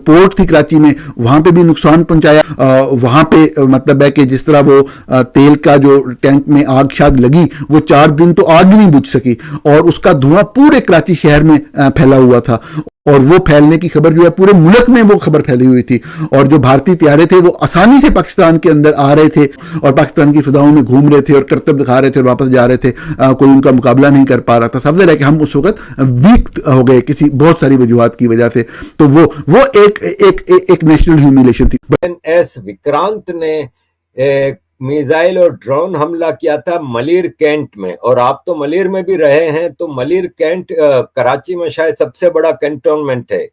Port थी कराची में, वहां पे भी नुकसान पहुंचाया। वहां पे मतलब है कि जिस तरह वो तेल का जो टैंक में आग शाग लगी, वो 4 दिन तो आग नहीं बुझ सकी और उसका धुआं पूरे कराची शहर में फैला हुआ था। और वो फैलने की खबर जो है पूरे मुल्क में वो खबर फैली हुई थी। और जो भारतीय त्यारे थे वो आसानी से पाकिस्तान के अंदर आ रहे थे और पाकिस्तान की फिजाओं में घूम रहे थे और करतब दिखा रहे थे और वापस जा रहे थे। कोई उनका मुकाबला नहीं कर पा रहा था। समझ रहे कि हम उस वक्त वीक हो गए किसी बहुत सारी वजूहत की वजह से। तो वो एक नेशनल ह्यूमिलेशन थी। एस विक्रांत ने मिसाइल और ड्रोन हमला किया था मलिर कैंट में, और आप तो मलिर में भी रहे हैं, तो मलिर कैंट कराची में शायद सबसे बड़ा कैंटोनमेंट है।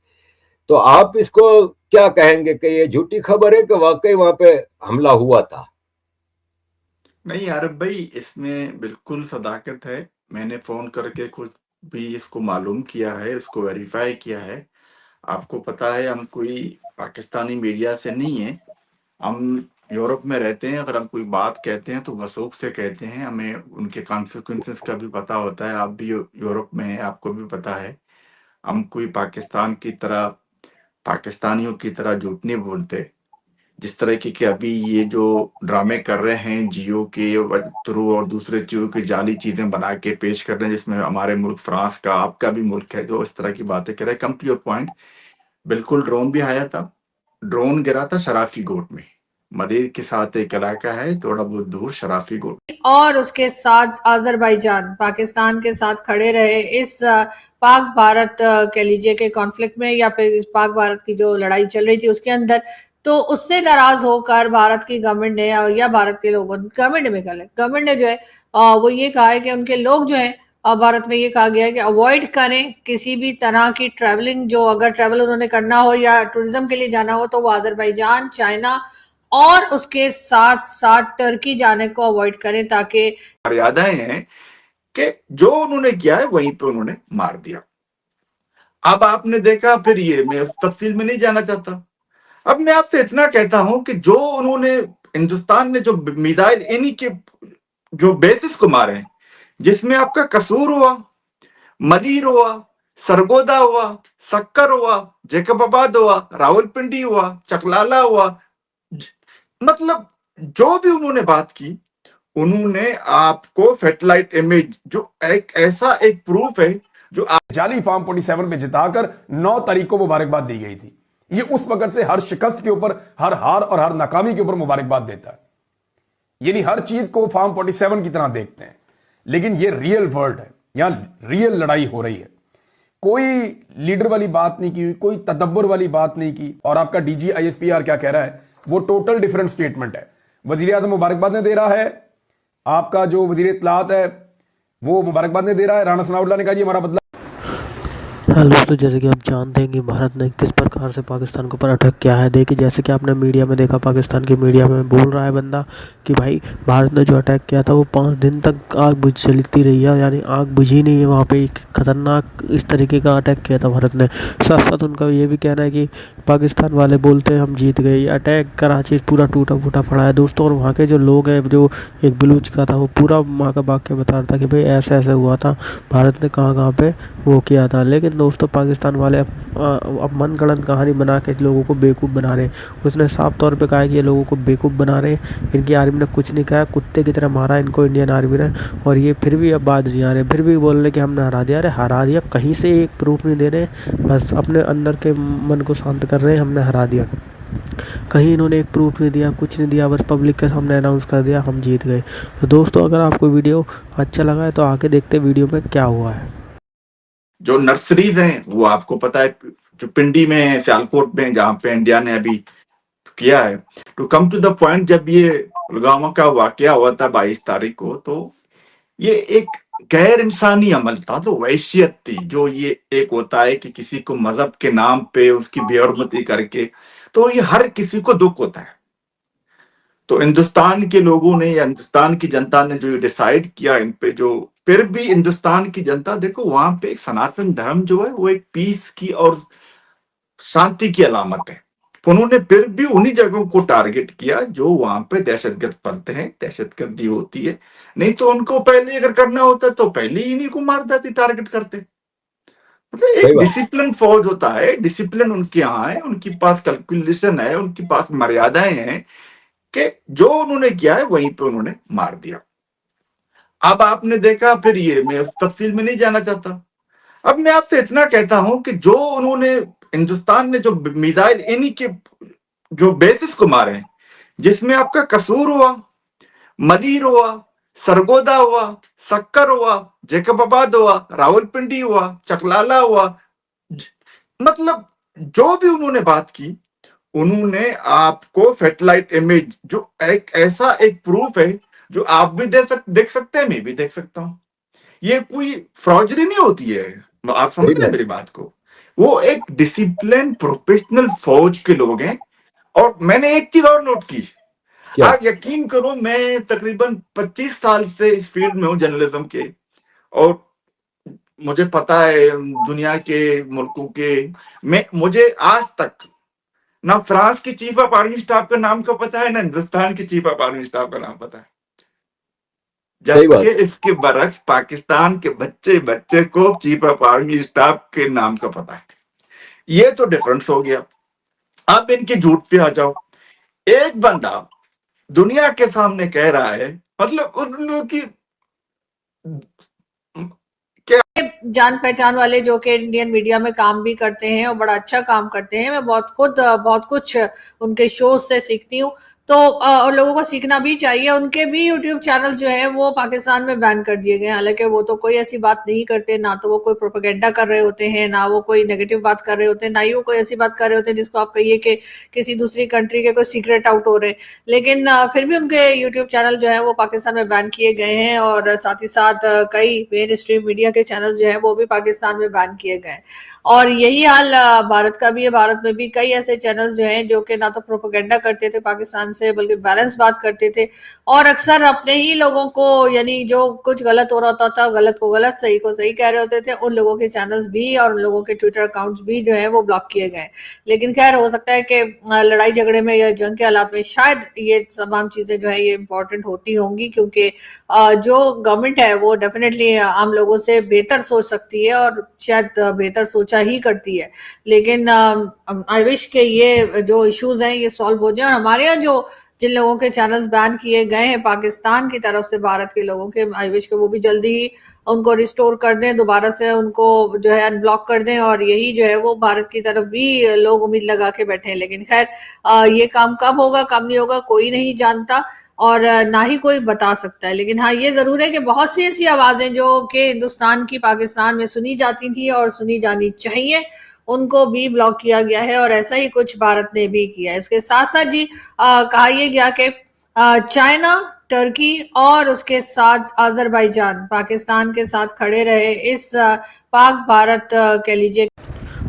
तो आप इसको क्या कहेंगे कि ये झूठी खबर है कि वाकई वहां पे हमला हुआ था? नहीं आरिफ भाई, इसमें बिल्कुल सदाकत है। मैंने फोन करके खुद भी इसको मालूम किया है, इसको वेरीफाई किया है। आपको पता है हम कोई पाकिस्तानी मीडिया से नहीं है, हम यूरोप में रहते हैं। अगर हम कोई बात कहते हैं तो वसूख से कहते हैं, हमें उनके कॉन्सिक्वेंसेस का भी पता होता है। आप भी यूरोप में हैं, आपको भी पता है। हम कोई पाकिस्तान की तरह, पाकिस्तानियों की तरह झूठ नहीं बोलते। जिस तरह की कि अभी ये जो ड्रामे कर रहे हैं जियो के थ्रू और दूसरे चीजों की जाली चीजें बना के पेश कर रहे हैं, जिसमें हमारे मुल्क फ्रांस का, आपका भी मुल्क है, जो इस तरह की बातें कर रहे हैं। कम टू योर पॉइंट, बिल्कुल ड्रोन भी आया था। ड्रोन गिरा था शराफी गोट में। मलिर के साथ एक इलाका है थोड़ा बहुत दूर, शराफी गोट, और उसके साथ अजरबैजान पाकिस्तान के साथ खड़े रहे इस पाक भारत कह लीजिए के कॉन्फ्लिक्ट में, या फिर इस पाक भारत की जो लड़ाई चल रही थी उसके अंदर। तो उससे नाराज होकर भारत की गवर्नमेंट ने या भारत के लोगों, गवर्नमेंट में कल गवर्नमेंट ने जो है वो ये कहा है कि उनके लोग जो है भारत में ये कहा गया है कि अवॉइड करें किसी भी तरह की ट्रैवलिंग। जो अगर ट्रैवल उन्होंने करना हो या टूरिज्म के लिए जाना हो तो वो अजरबैजान, चाइना और उसके साथ साथ टर्की जाने को अवॉइड करें, ताकि मर्यादाएं हैं कि जो उन्होंने किया है वहीं पे उन्होंने मार दिया। अब आपने देखा, फिर ये मैं उस तफसील में नहीं जाना चाहता। अब मैं आपसे इतना कहता हूं कि जो उन्होंने, हिंदुस्तान ने जो मिसाइल इन्हीं के जो बेसिस को मारे, जिसमें आपका कसूर हुआ, मलीर हुआ, सरगोदा हुआ, सक्कर हुआ, जैकबाबाद हुआ, रावलपिंडी हुआ, चकलाला हुआ, मतलब जो भी उन्होंने बात की, उन्होंने आपको सैटेलाइट इमेज, जो एक ऐसा एक प्रूफ है जो जाली फार्म 47 पे जिताकर 9 तारीख को मुबारकबाद दी गई थी। ये उस वक्त से हर शिकस्त के ऊपर, हर हार और हर नाकामी के ऊपर मुबारकबाद देता है। यानी हर चीज को फार्म 47 की तरह देखते हैं। लेकिन ये रियल वर्ल्ड है, यहां रियल लड़ाई हो रही है। कोई लीडर वाली बात नहीं की, कोई तदब्बर वाली बात नहीं की। और आपका डीजी आईएसपीआर क्या कह रहा है, वो टोटल डिफरेंट स्टेटमेंट है। वजीर आजम मुबारकबाद ने दे रहा है, आपका जो वजीर इत्तलात है वो मुबारकबाद ने दे रहा है, राणा सनाउल्लाह ने कहा जी हमारा बदला। हेलो, तो जैसे कि आप जानते हैं कि भारत ने किस प्रकार से पाकिस्तान के ऊपर अटैक किया है। देखिए, जैसे कि आपने मीडिया में देखा, पाकिस्तान की मीडिया में बोल रहा है बंदा कि भाई भारत ने जो अटैक किया था वो 5 दिन तक आग बुझ चलती रही है, यानी आग बुझी नहीं है वहाँ पे। एक ख़तरनाक इस तरीके का अटैक किया था भारत ने। साथ साथ उनका ये भी कहना है कि पाकिस्तान वाले बोलते हैं हम जीत गए। अटैक कराची पूरा टूटा फूटा पड़ा है दोस्तों। और वहाँ के जो लोग हैं, जो एक बलूच का था, वो पूरा वहाँ का वाक़या बता रहा था कि भाई ऐसे ऐसे हुआ था, भारत ने कहाँ कहाँ पे वो किया था। लेकिन दोस्तों, पाकिस्तान वाले अब मनगढ़ंत कहानी बना के लोगों को बेवकूफ़ बना रहे हैं। उसने साफ तौर पे कहा है कि ये लोगों को बेवकूफ़ बना रहे हैं, इनकी आर्मी ने कुछ नहीं कहा, कुत्ते की तरह मारा इनको इंडियन आर्मी ने। और ये फिर भी अब बात नहीं आ रहे, फिर भी बोल रहे कि हमने हरा दिया। अरे हरा दिया कहीं से एक प्रूफ नहीं दे रहे, बस अपने अंदर के मन को शांत कर रहे हैं, हमने हरा दिया। कहीं इन्होंने एक प्रूफ नहीं दिया, कुछ नहीं दिया, बस पब्लिक के सामने अनाउंस कर दिया हम जीत गए। तो दोस्तों, अगर आपको वीडियो अच्छा लगा है तो आके देखते वीडियो में क्या हुआ है। जो नर्सरीज हैं वो आपको पता है, जो पिंडी में है, सियालकोट में, जहां पे इंडिया ने अभी किया है। To come to the point, जब ये पुलवामा का वाकया हुआ था 22 तारीख को, तो ये एक गैर इंसानी अमल था, तो वहशियत थी। जो ये एक होता है कि किसी को मजहब के नाम पे उसकी बेहरमती करके, तो ये हर किसी को दुख होता है। तो हिंदुस्तान के लोगों ने या हिंदुस्तान की जनता ने जो डिसाइड किया इन पे, जो फिर भी हिंदुस्तान की जनता, देखो वहां पे एक सनातन धर्म जो है वो एक पीस की और शांति की अलामत है। उन्होंने फिर भी उन्हीं जगहों को टारगेट किया जो वहां पे दहशतगर्द पड़ते हैं, दहशतगर्दी होती है। नहीं तो उनको पहले अगर करना होता तो पहले ही इन्हीं को मार देते, टारगेट करते। मतलब सही एक बात। डिसिप्लिन फौज होता है, डिसिप्लिन उनके यहाँ है, उनके पास कैलकुलेशन है, उनके पास मर्यादाएं हैं कि जो उन्होंने किया है वहीं पे उन्होंने मार दिया। अब आपने देखा, फिर ये मैं उस तफसील में नहीं जाना चाहता। अब मैं आपसे इतना कहता हूं कि जो उन्होंने, हिंदुस्तान ने जो मिसाइल इन्हीं के जो बेसिस को मारे हैं, जिसमें आपका कसूर हुआ, मलीर हुआ, सरगोदा हुआ, सक्कर हुआ, जैकबाबाद हुआ, रावलपिंडी हुआ, चकलाला हुआ, मतलब जो भी उन्होंने बात की, उन्होंने आपको सैटेलाइट इमेज, जो एक ऐसा एक प्रूफ है जो आप भी देख सकते हैं, मैं भी देख सकता हूं। ये कोई फ्रॉजरी नहीं होती है, आप समझ सही रहे हैं बात। मेरी बात को। वो एक डिसिप्लिन प्रोफेशनल फौज के लोग हैं। और मैंने एक चीज और नोट की, क्या? आप यकीन करो, मैं तकरीबन 25 साल से इस फील्ड में हूं, जर्नलिज्म के, और मुझे पता है दुनिया के मुल्कों के, मुझे आज तक ना फ्रांस की चीफ ऑफ आर्मी स्टाफ का नाम का पता है, ना हिंदुस्तान की चीफ ऑफ आर्मी स्टाफ का नाम पता है, सही बात। जबकि इसके बरक्स पाकिस्तान के बच्चे बच्चे को चीफ ऑफ आर्मी स्टाफ के नाम का पता है। ये तो डिफरेंस हो गया। अब इनके झूठ पे आ जाओ। एक बंदा दुनिया के सामने कह रहा है, मतलब उन लोगों की जान पहचान वाले जो कि इंडियन मीडिया में काम भी करते हैं और बड़ा अच्छा काम करते हैं। मैं बहुत कुछ उनके शोज से सीखती हूँ, तो और लोगों को सीखना भी चाहिए। उनके भी यूट्यूब चैनल जो है वो पाकिस्तान में बैन कर दिए गए, हालांकि वो तो कोई ऐसी बात नहीं करते, ना तो वो कोई प्रोपेगेंडा कर रहे होते हैं, ना वो कोई नेगेटिव बात कर रहे होते हैं, ना ही वो कोई ऐसी बात कर रहे होते हैं जिसको आप कहिए कि किसी दूसरी कंट्री के कोई सीक्रेट आउट हो रहे हैं। लेकिन फिर भी उनके यूट्यूब चैनल जो है वो पाकिस्तान में बैन किए गए हैं, और साथ ही साथ कई मेन स्ट्रीम मीडिया के चैनल जो है वो भी पाकिस्तान में बैन किए गए। और यही हाल भारत का भी है। भारत में भी कई ऐसे चैनल जो हैं जो कि ना तो प्रोपेगेंडा करते थे पाकिस्तान से, बल्कि बैलेंस बात करते थे, और अक्सर अपने ही लोगों को, यानी जो कुछ गलत हो रहा था, गलत को गलत, सही को सही कह रहे होते थे, उन लोगों के चैनल्स भी और उन लोगों के ट्विटर अकाउंट्स भी जो है वो ब्लॉक किए गए। लेकिन खैर, हो सकता है कि लड़ाई झगड़े में या जंग के हालात में शायद ये तमाम चीजें जो है ये इंपॉर्टेंट होती होंगी, क्योंकि जो गवर्नमेंट है वो डेफिनेटली आम लोगों से बेहतर सोच सकती है और शायद बेहतर सोचा ही करती है। लेकिन आई विश के ये जो इश्यूज हैं ये सॉल्व हो जाए, और हमारे यहाँ जो जिन लोगों के चैनल्स बैन किए गए हैं पाकिस्तान की तरफ से भारत के लोगों के, आई विश के वो भी जल्दी ही उनको रिस्टोर कर दें, दोबारा से उनको जो है अनब्लॉक कर दें, और यही जो है वो भारत की तरफ भी लोग उम्मीद लगा के बैठे हैं। लेकिन खैर, ये काम कब होगा कब नहीं होगा कोई नहीं जानता, और ना ही कोई बता सकता है। लेकिन हाँ, ये जरूर है कि बहुत सी ऐसी आवाजें जो कि हिंदुस्तान की पाकिस्तान में सुनी जाती थी और सुनी जानी चाहिए, उनको भी ब्लॉक किया गया है, और ऐसा ही कुछ भारत ने भी किया है। इसके साथ साथ जी कहा यह गया कि चाइना, टर्की और उसके साथ अजरबैजान पाकिस्तान के साथ खड़े रहे इस पाक भारत कह लीजिए।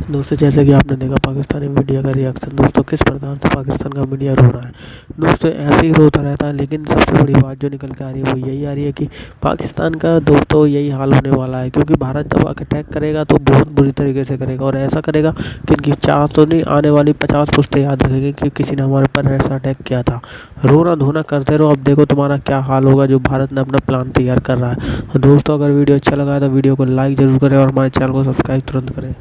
दोस्तों, जैसे कि आपने देखा पाकिस्तानी मीडिया का रिएक्शन, दोस्तों किस प्रकार से पाकिस्तान का मीडिया रो रहा है। दोस्तों ऐसे ही रोता रहता है, लेकिन सबसे बड़ी बात जो निकल के आ रही है वो यही आ रही है कि पाकिस्तान का दोस्तों यही हाल होने वाला है, क्योंकि भारत जब अटैक करेगा तो बहुत बुरी तरीके से करेगा, और ऐसा करेगा कि इनकी 4 तो नहीं, आने वाली 50 पुश्तें याद रखेंगे कि किसी ने हमारे पर ऐसा अटैक किया था। रोना धोना करते रहो, अब देखो तुम्हारा क्या हाल होगा जो भारत ने अपना प्लान तैयार कर रहा है। दोस्तों, अगर वीडियो अच्छा लगा है तो वीडियो को लाइक ज़रूर करें और हमारे चैनल को सब्सक्राइब तुरंत करें।